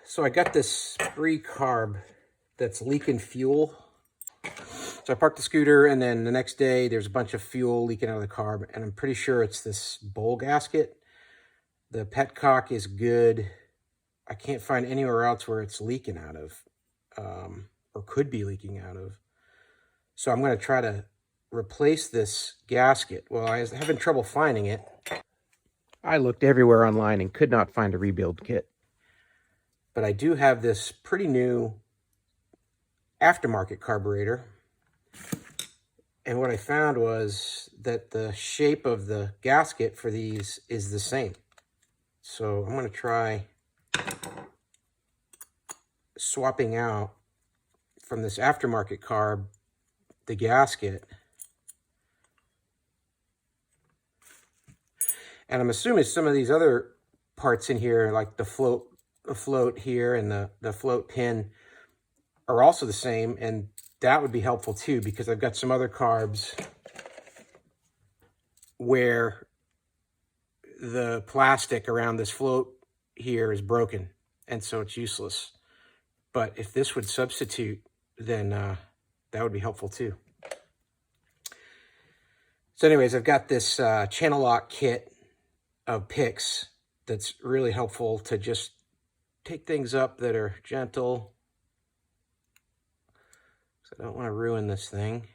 So I got this free carb that's leaking fuel. So I parked the scooter, and then the next day there's a bunch of fuel leaking out of the carb, and I'm pretty sure it's this bowl gasket. The petcock is good. I can't find anywhere else where it's leaking out of, or could be leaking out of. So I'm going to try to replace this gasket. Well, I was having trouble finding it. I looked everywhere online and could not find a rebuild kit. But I do have this pretty new aftermarket carburetor. And what I found was that the shape of the gasket for these is the same. So I'm going to try swapping out from this aftermarket carb the gasket. And I'm assuming some of these other parts in here, like the float here and the float pin, are also the same, and that would be helpful too, because I've got some other carbs where the plastic around this float here is broken, and so it's useless. But if this would substitute, then that would be helpful too. So anyways, I've got this channel lock kit of picks that's really helpful to just take things up that are gentle. So I don't want to ruin this thing.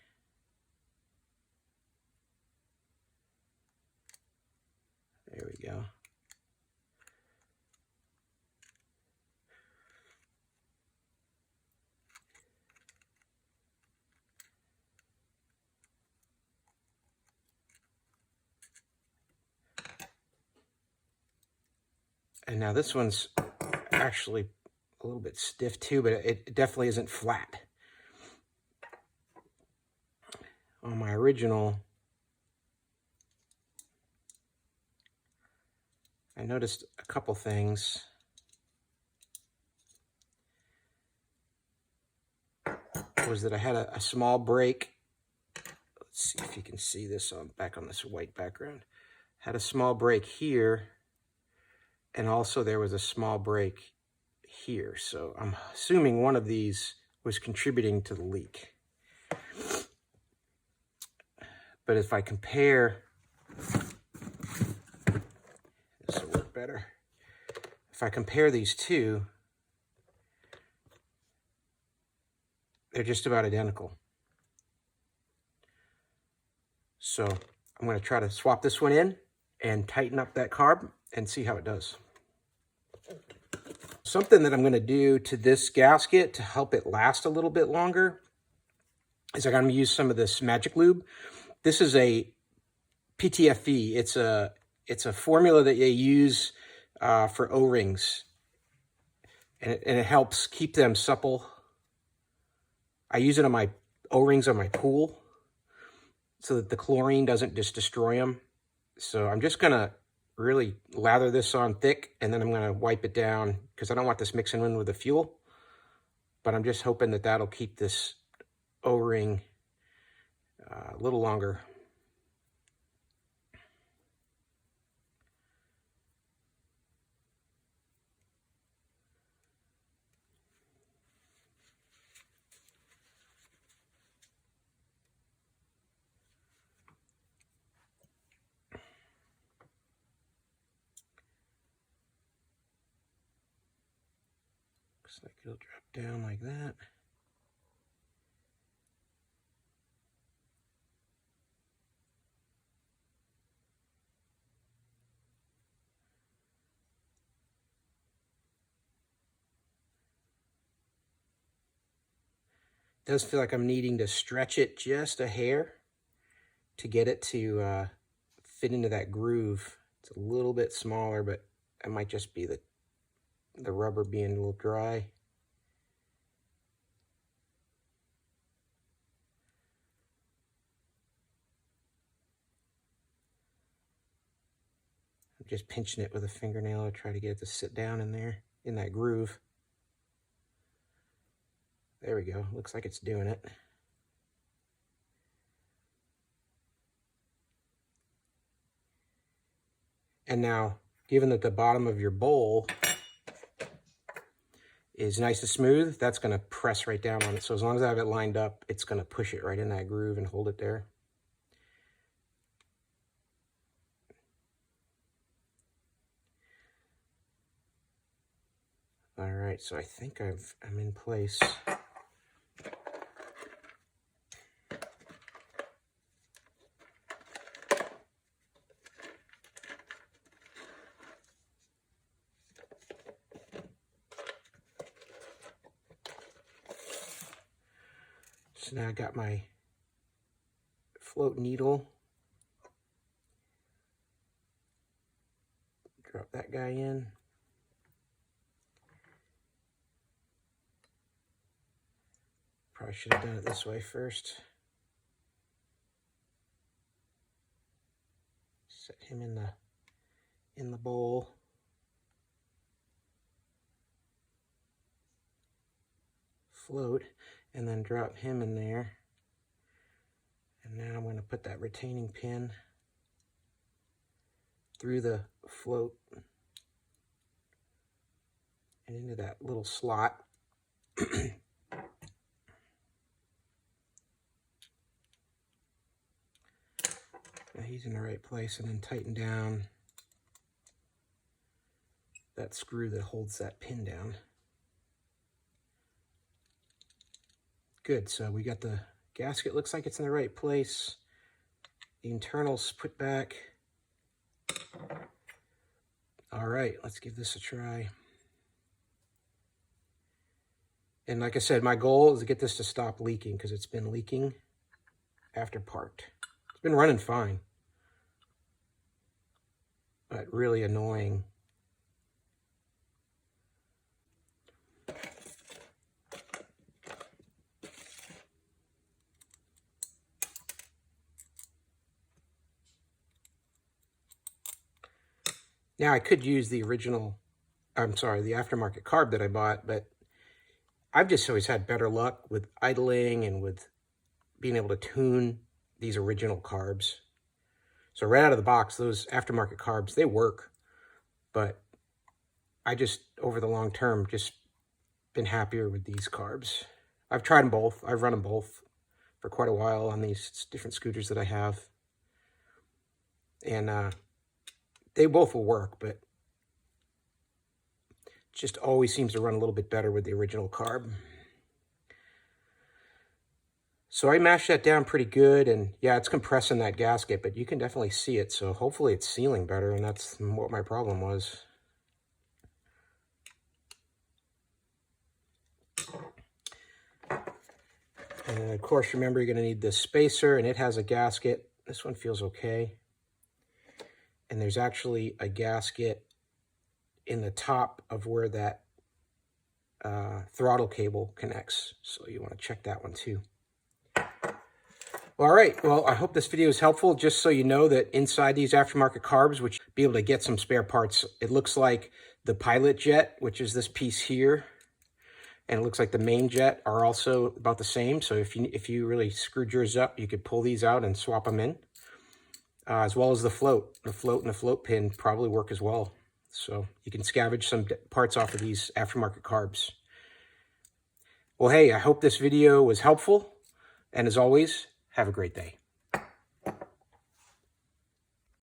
There we go. And now this one's actually a little bit stiff too, but it definitely isn't flat. On my original, I noticed a couple things. Was that I had a small break. Let's see if you can see this back on this white background. Had a small break here, and also there was a small break here. So I'm assuming one of these was contributing to the leak. But if I compare, this will work better. If I compare these two, they're just about identical. So I'm going to try to swap this one in and tighten up that carb and see how it does. Something that I'm going to do to this gasket to help it last a little bit longer is I'm going to use some of this magic lube. This is a PTFE. It's a formula that they use for O-rings, and it helps keep them supple. I use it on my O-rings on my pool so that the chlorine doesn't just destroy them. So I'm just going to really lather this on thick, and then I'm going to wipe it down because I don't want this mixing in with the fuel. But I'm just hoping that that'll keep this O-ring a little longer. Looks like it'll drop down like that. It does feel like I'm needing to stretch it just a hair to get it to fit into that groove. It's a little bit smaller, but it might just be the rubber being a little dry. I'm just pinching it with a fingernail to try to get it to sit down in there, in that groove. There we go. Looks like it's doing it. And now, given that the bottom of your bowl is nice and smooth, that's going to press right down on it. So as long as I have it lined up, it's going to push it right in that groove and hold it there. All right, so I think I'm in place. So now I got my float needle. Drop that guy in. Probably should have done it this way first. Set him in the bowl. Float, and then drop him in there. And now I'm going to put that retaining pin through the float and into that little slot. Now he's in the right place, and then tighten down that screw that holds that pin down. Good, so we got the gasket, looks like it's in the right place. The internals put back. All right, let's give this a try. And like I said, my goal is to get this to stop leaking, because it's been leaking after parked. It's been running fine, but really annoying. Now I could use the original, the aftermarket carb that I bought, but I've just always had better luck with idling and with being able to tune these original carbs. So right out of the box, those aftermarket carbs, they work, but I just, over the long term, just been happier with these carbs. I've tried them both. I've run them both for quite a while on these different scooters that I have. And they both will work, but it just always seems to run a little bit better with the original carb. So I mashed that down pretty good, and yeah, it's compressing that gasket, but you can definitely see it. So hopefully it's sealing better, and that's what my problem was. And of course, remember, you're going to need this spacer, and it has a gasket. This one feels okay. And there's actually a gasket in the top of where that throttle cable connects. So you want to check that one too. All right, well, I hope this video is helpful. Just so you know that inside these aftermarket carbs, which you'll be able to get some spare parts, it looks like the pilot jet, which is this piece here, and it looks like the main jet are also about the same. So if you really screwed yours up, you could pull these out and swap them in, as well as the float. The float and the float pin probably work as well. So you can scavenge some parts off of these aftermarket carbs. Well, hey, I hope this video was helpful. And as always, have a great day.